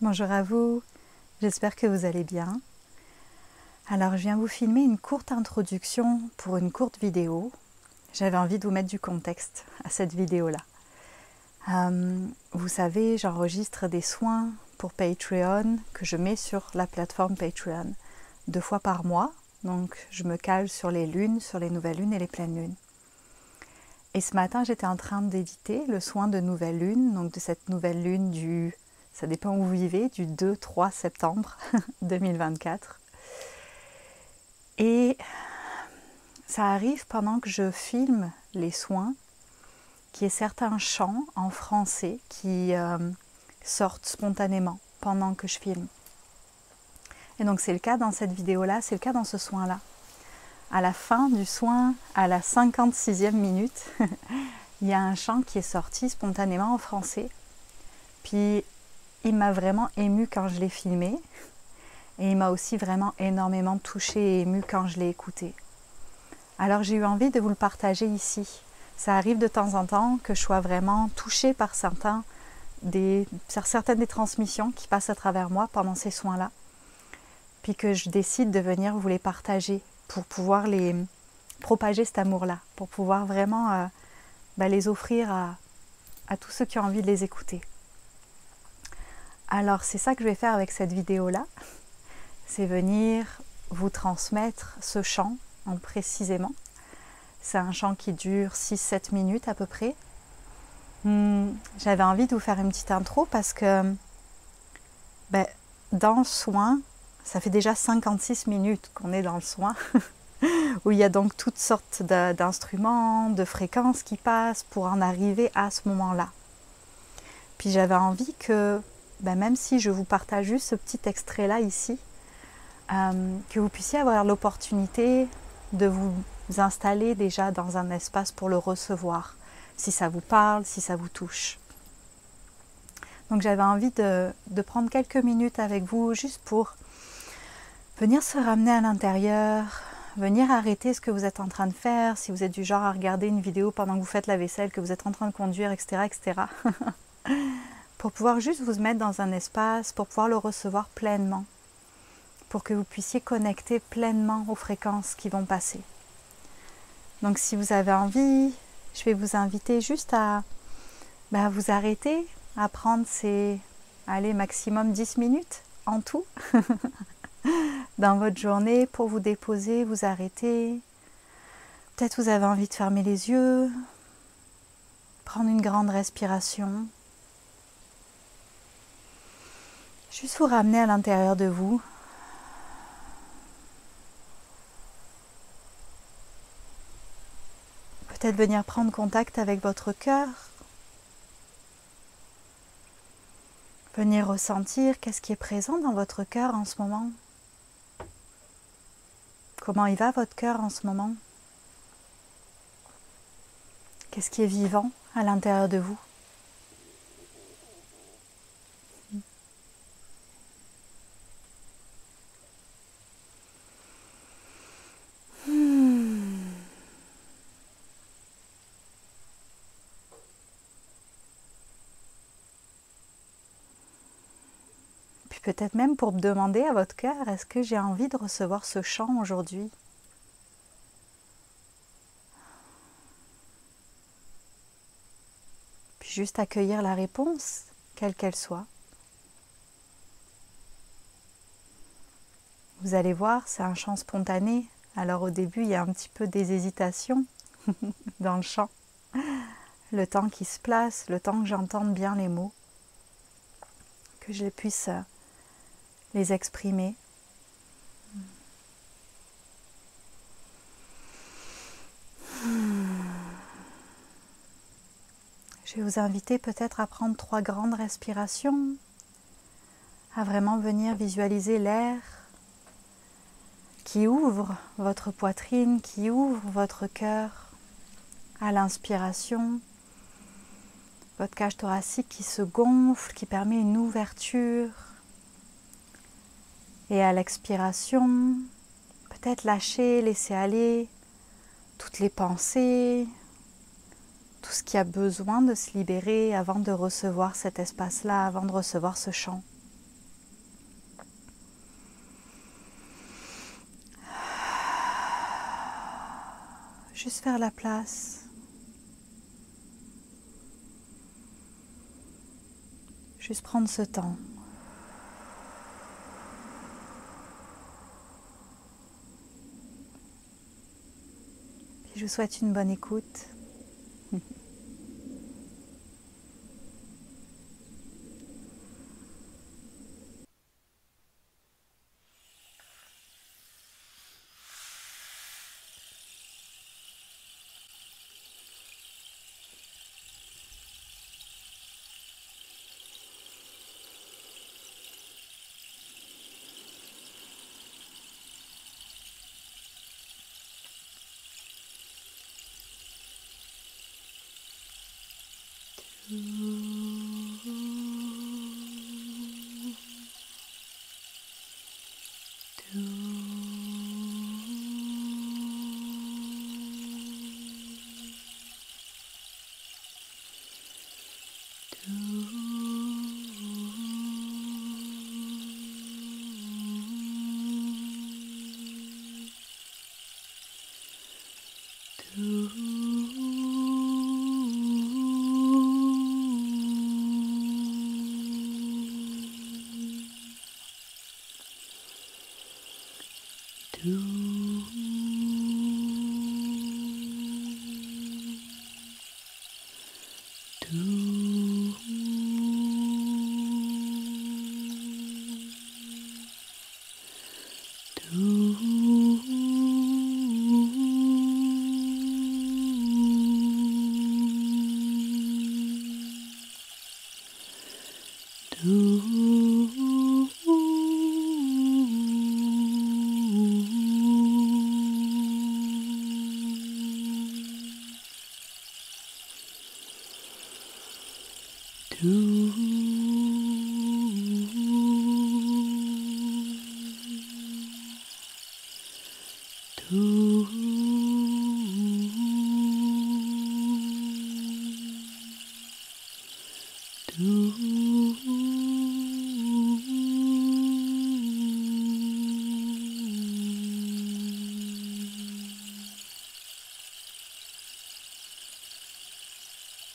Bonjour à vous, j'espère que vous allez bien. Alors je viens vous filmer une courte introduction pour une courte vidéo. J'avais envie de vous mettre du contexte à cette vidéo-là. Vous savez, j'enregistre des soins pour Patreon que je mets sur la plateforme Patreon 2 fois par mois. Donc je me cale sur les lunes, sur les nouvelles lunes et les pleines lunes. Et ce matin, j'étais en train d'éditer le soin de nouvelle lune, donc de cette nouvelle lune du... ça dépend où vous vivez, du 2-3 septembre 2024. Et ça arrive pendant que je filme les soins, qu'il y ait certains chants en français qui sortent spontanément pendant que je filme. Et donc c'est le cas dans cette vidéo-là, c'est le cas dans ce soin-là. À la fin du soin, à la 56e minute, il y a un chant qui est sorti spontanément en français. Puis il m'a vraiment émue quand je l'ai filmé. Et il m'a aussi vraiment énormément touchée et émue quand je l'ai écouté. Alors j'ai eu envie de vous le partager ici. Ça arrive de temps en temps que je sois vraiment touchée par certaines des transmissions qui passent à travers moi pendant ces soins-là. Puis que je décide de venir vous les partager pour pouvoir les propager cet amour-là, pour pouvoir vraiment les offrir à tous ceux qui ont envie de les écouter. Alors c'est ça que je vais faire avec cette vidéo-là. C'est venir vous transmettre ce chant en précisément. C'est un chant qui dure 6-7 minutes à peu près. J'avais envie de vous faire une petite intro parce que dans le soin, ça fait déjà 56 minutes qu'on est dans le soin, où il y a donc toutes sortes d'instruments, de fréquences qui passent pour en arriver à ce moment-là. Puis j'avais envie que, même si je vous partage juste ce petit extrait-là ici, que vous puissiez avoir l'opportunité de vous installer déjà dans un espace pour le recevoir, si ça vous parle, si ça vous touche. Donc j'avais envie de prendre quelques minutes avec vous juste pour venir se ramener à l'intérieur, venir arrêter ce que vous êtes en train de faire, si vous êtes du genre à regarder une vidéo pendant que vous faites la vaisselle, que vous êtes en train de conduire, etc. etc. pour pouvoir juste vous mettre dans un espace, pour pouvoir le recevoir pleinement, pour que vous puissiez connecter pleinement aux fréquences qui vont passer. Donc si vous avez envie, je vais vous inviter juste à vous arrêter, à prendre ces maximum 10 minutes en tout dans votre journée pour vous déposer, vous arrêter. Peut-être vous avez envie de fermer les yeux, prendre une grande respiration. Juste vous ramener à l'intérieur de vous. Peut-être venir prendre contact avec votre cœur. Venir ressentir qu'est-ce qui est présent dans votre cœur en ce moment. Comment il va votre cœur en ce moment? Qu'est-ce qui est vivant à l'intérieur de vous? Puis peut-être même pour demander à votre cœur, est-ce que j'ai envie de recevoir ce chant aujourd'hui? Puis juste accueillir la réponse, quelle qu'elle soit. Vous allez voir, c'est un chant spontané. Alors au début, il y a un petit peu des hésitations dans le chant. Le temps qu'il se place, le temps que j'entende bien les mots, que je puisse les exprimer. Je vais vous inviter peut-être à prendre 3 grandes respirations, à vraiment venir visualiser l'air qui ouvre votre poitrine, qui ouvre votre cœur à l'inspiration, votre cage thoracique qui se gonfle, qui permet une ouverture, et à l'expiration, peut-être lâcher, laisser aller toutes les pensées, tout ce qui a besoin de se libérer avant de recevoir cet espace-là, avant de recevoir ce chant. Juste faire la place. Juste prendre ce temps. Je vous souhaite une bonne écoute.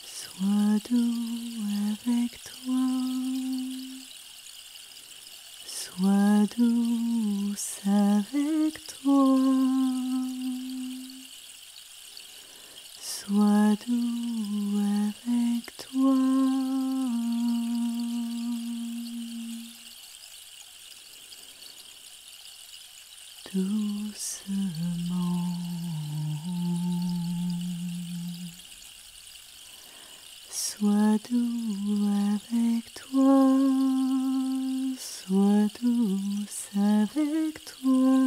Sois doux avec toi, sois douce avec toi, sois doux avec toi. Doucement. Sois doux avec toi, sois douce avec toi,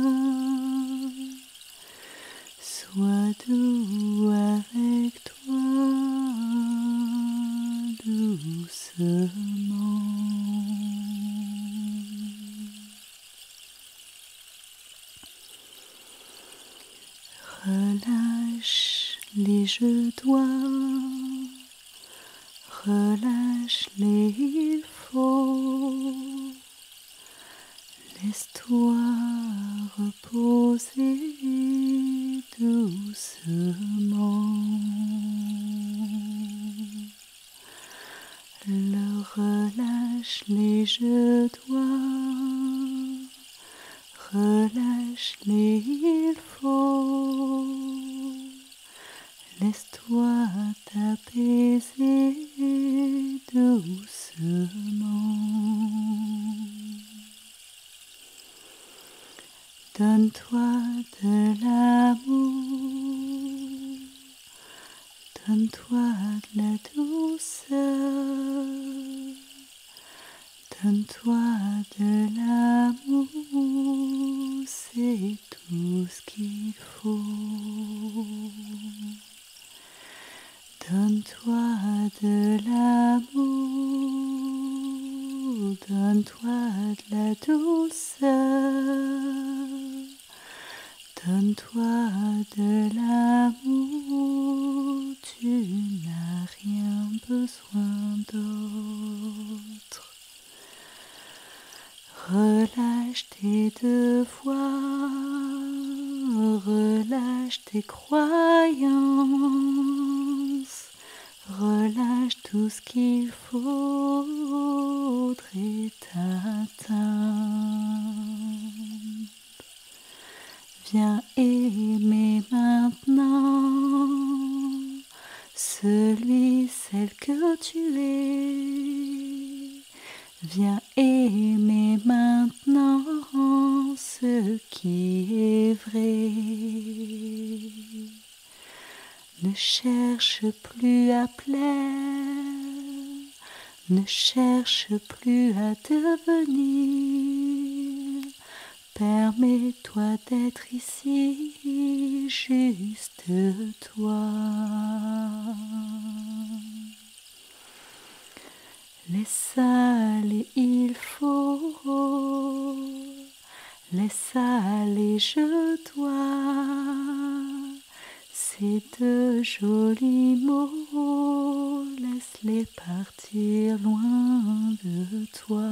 sois doux avec toi, doucement. Relâche les je dois. Relâche-les, il faut. Laisse-toi reposer doucement. Le relâche-les, je dois. Relâche-les, il faut. Laisse-toi t'apaiser doucement. Donne-toi de l'amour, donne-toi de la douceur, donne-toi de l'amour, c'est tout ce qu'il faut. Donne-toi de l'amour, donne-toi de la douceur, donne-toi de l'amour, tu n'as rien besoin d'autre. Relâche tes devoirs, Relâche tes croyances, relâche tout ce qu'il faudrait t'atteindre. Viens aimer maintenant celui, celle que tu es. Viens aimer maintenant ce qui est vrai. Ne cherche plus à plaire, ne cherche plus à devenir. Permets-toi d'être ici, juste toi. Laisse aller, il faut. Laisse aller, je dois. Ces deux jolis mots, laisse-les partir loin de toi.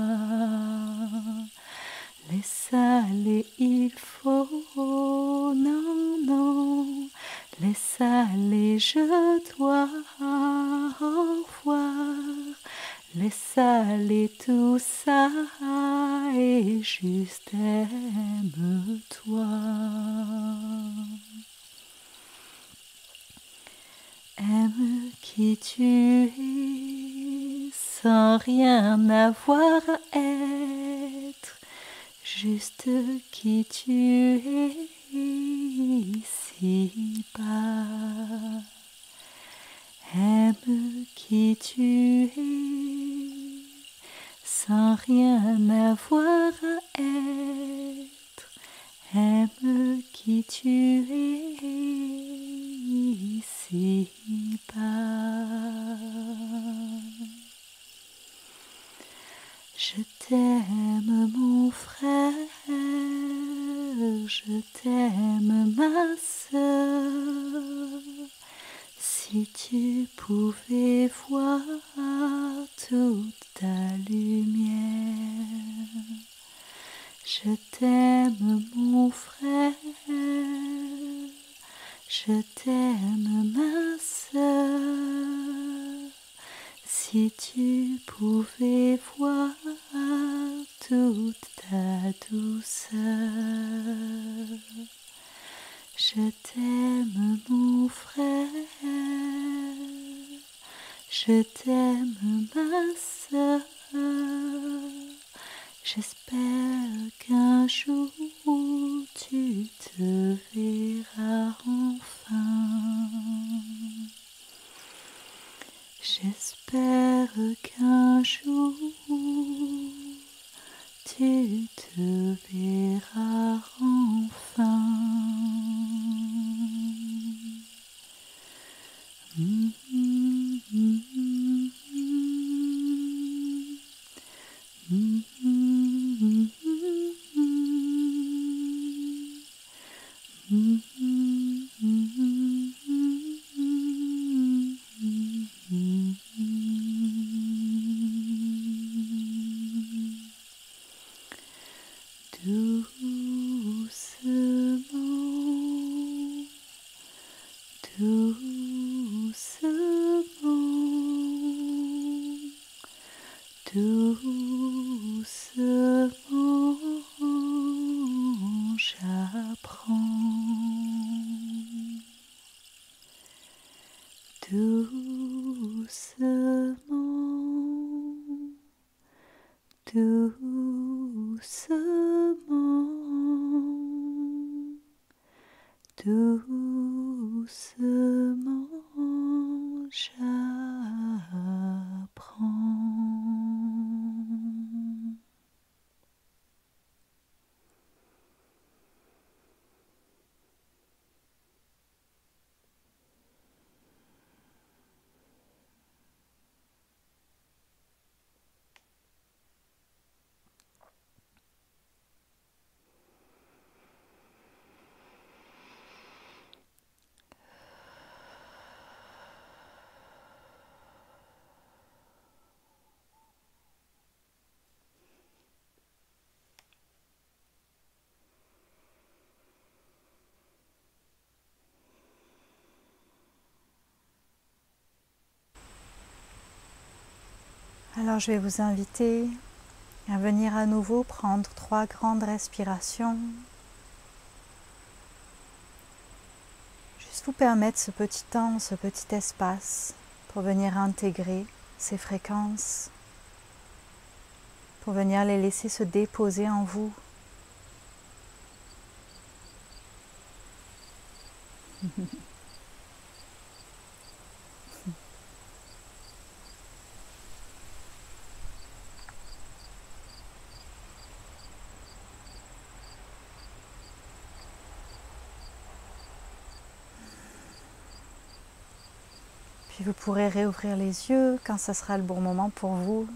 Laisse aller, il faut. Non, non. Laisse aller, je dois. Au revoir. Laisse aller tout ça et juste aime-toi. Aime qui tu es sans rien avoir à être, juste qui tu es ici-bas. Aime qui tu es sans rien avoir à être. Aime qui tu es ici-bas. Je t'aime mon frère, je t'aime ma sœur. Si tu pouvais voir toute ta lumière. Je t'aime mon frère, je t'aime ma sœur. Si tu pouvais voir toute ta douceur. Je t'aime mon frère, je t'aime ma sœur. J'espère qu'un jour tu te verras enfin. J'espère qu'un jour tu te verras enfin. Doucement, j'apprends. Doucement, doucement, doucement, j'apprends. Alors je vais vous inviter à venir à nouveau prendre 3 grandes respirations. Juste vous permettre ce petit temps, ce petit espace pour venir intégrer ces fréquences, pour venir les laisser se déposer en vous. Puis vous pourrez réouvrir les yeux quand ce sera le bon moment pour vous.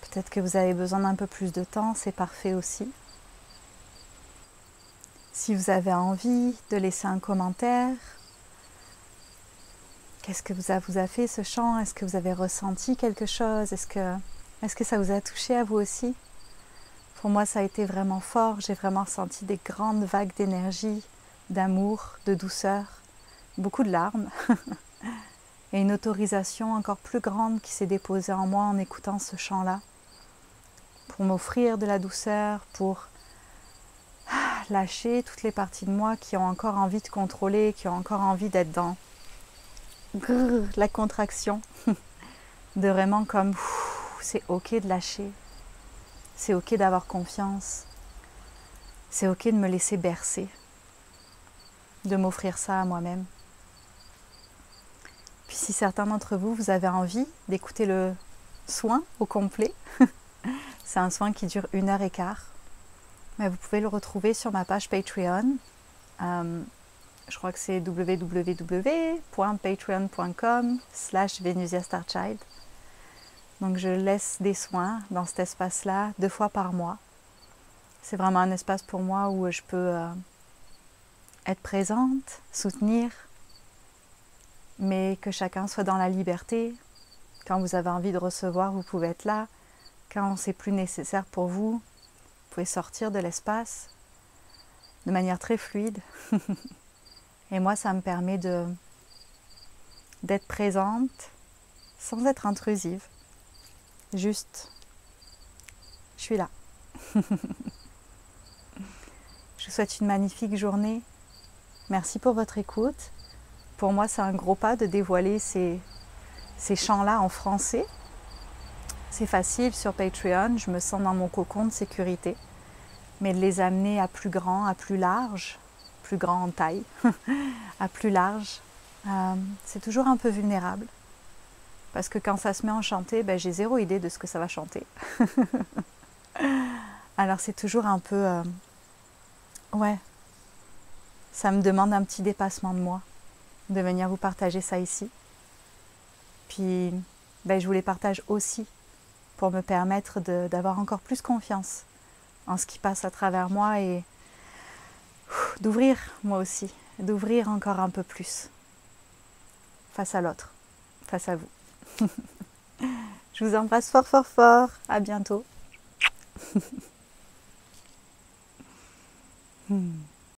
Peut-être que vous avez besoin d'un peu plus de temps, c'est parfait aussi. Si vous avez envie de laisser un commentaire, qu'est-ce que vous a fait ce chant? Est-ce que vous avez ressenti quelque chose? Est-ce que ça vous a touché à vous aussi? Pour moi, ça a été vraiment fort. J'ai vraiment ressenti des grandes vagues d'énergie, d'amour, de douceur, beaucoup de larmes. Et une autorisation encore plus grande qui s'est déposée en moi en écoutant ce chant-là. Pour m'offrir de la douceur, pour lâcher toutes les parties de moi qui ont encore envie de contrôler, qui ont encore envie d'être dans la contraction. De vraiment comme, c'est ok de lâcher. C'est ok d'avoir confiance. C'est ok de me laisser bercer. De m'offrir ça à moi-même. Puis si certains d'entre vous, vous avez envie d'écouter le soin au complet, c'est un soin qui dure 1h15. Mais vous pouvez le retrouver sur ma page Patreon. Je crois que c'est www.patreon.com/VenusiaStarChild. Donc je laisse des soins dans cet espace-là 2 fois par mois. C'est vraiment un espace pour moi où je peux être présente, soutenir, mais que chacun soit dans la liberté. Quand vous avez envie de recevoir, vous pouvez être là. Quand c'est plus nécessaire pour vous, vous pouvez sortir de l'espace de manière très fluide. Et moi, ça me permet d'être présente sans être intrusive. Juste, je suis là. Je vous souhaite une magnifique journée. Merci pour votre écoute. Pour moi, c'est un gros pas de dévoiler ces chants-là en français. C'est facile sur Patreon, je me sens dans mon cocon de sécurité. Mais de les amener à plus grand, à plus large, plus grand en taille, à plus large, c'est toujours un peu vulnérable. Parce que quand ça se met en chanter, j'ai 0 idée de ce que ça va chanter. Alors c'est toujours un peu... ouais, ça me demande un petit dépassement de moi, de venir vous partager ça ici. Puis je vous les partage aussi pour me permettre d'avoir encore plus confiance en ce qui passe à travers moi et d'ouvrir moi aussi, d'ouvrir encore un peu plus face à l'autre, face à vous. Je vous embrasse fort fort fort, à bientôt.